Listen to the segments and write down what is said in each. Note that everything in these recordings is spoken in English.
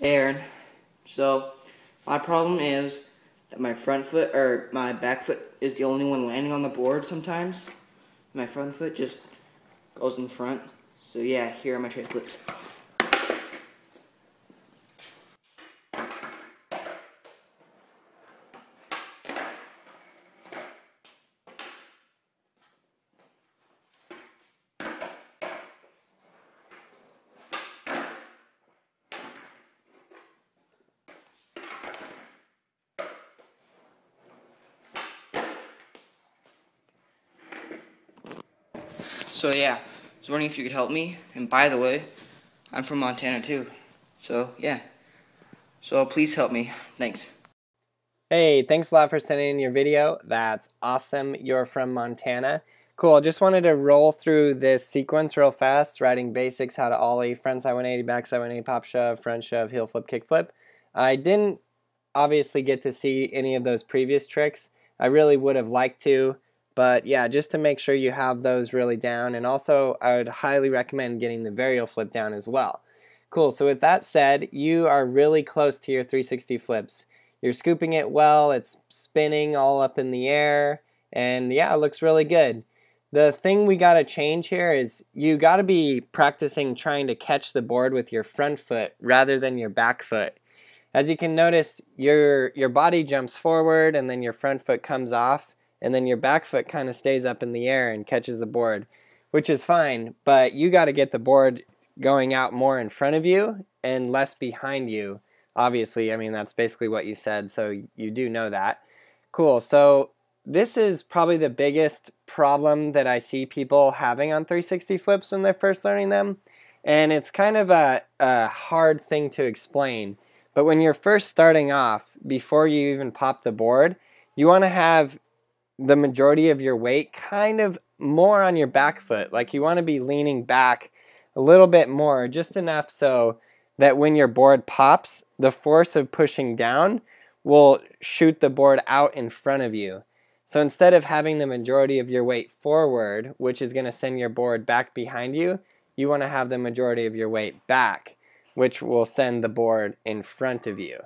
Hey Aaron, so my problem is that my front foot or my back foot is the only one landing on the board sometimes. My front foot just goes in front. So yeah, here are my trade flips. So yeah, I was wondering if you could help me. And by the way, I'm from Montana too. So yeah. So please help me. Thanks. Hey, thanks a lot for sending in your video. That's awesome. You're from Montana. Cool. Just wanted to roll through this sequence real fast, writing basics, how to ollie, front side 180, back side 180, pop shove, front shove, heel flip, kick flip. I didn't obviously get to see any of those previous tricks. I really would have liked to. But yeah, just to make sure you have those really down, and also I would highly recommend getting the varial flip down as well. Cool, so with that said, you are really close to your 360 flips. You're scooping it well, it's spinning all up in the air, and yeah, it looks really good. The thing we gotta change here is you gotta be practicing trying to catch the board with your front foot rather than your back foot. As you can notice, your body jumps forward and then your front foot comes off, and then your back foot kind of stays up in the air and catches the board, which is fine, but you got to get the board going out more in front of you and less behind you. Obviously, I mean, that's basically what you said, so you do know that. Cool, so this is probably the biggest problem that I see people having on 360 flips when they're first learning them, and it's kind of a hard thing to explain. But when you're first starting off, before you even pop the board, you want to have the majority of your weight kind of more on your back foot. Like you want to be leaning back a little bit more, just enough so that when your board pops, the force of pushing down will shoot the board out in front of you. So instead of having the majority of your weight forward, which is going to send your board back behind you, you want to have the majority of your weight back, which will send the board in front of you.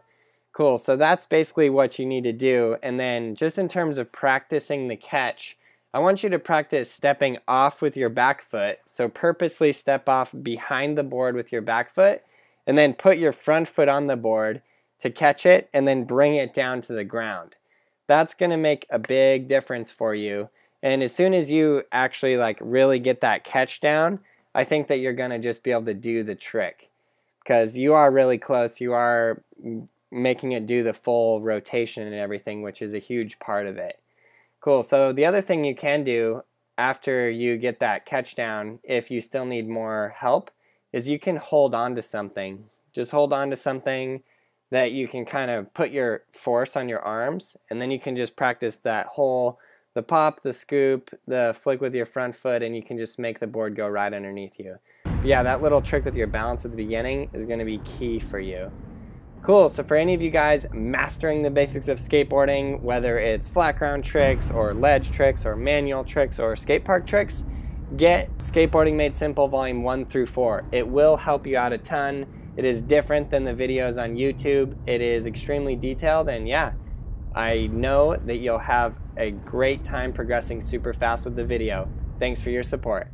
Cool, so that's basically what you need to do. And then just in terms of practicing the catch, I want you to practice stepping off with your back foot. So purposely step off behind the board with your back foot, and then put your front foot on the board to catch it, and then bring it down to the ground. That's going to make a big difference for you. And as soon as you actually like really get that catch down, I think that you're going to just be able to do the trick. Because you are really close, you are making it do the full rotation and everything, which is a huge part of it. Cool, so the other thing you can do after you get that catch down, if you still need more help, is you can hold on to something. Just hold on to something that you can kind of put your force on your arms, and then you can just practice that whole, the pop, the scoop, the flick with your front foot, and you can just make the board go right underneath you. But yeah, that little trick with your balance at the beginning is going to be key for you. Cool, so for any of you guys mastering the basics of skateboarding, whether it's flat ground tricks or ledge tricks or manual tricks or skate park tricks, get Skateboarding Made Simple Volume 1 through 4. It will help you out a ton. It is different than the videos on YouTube. It is extremely detailed, and yeah, I know that you'll have a great time progressing super fast with the video. Thanks for your support.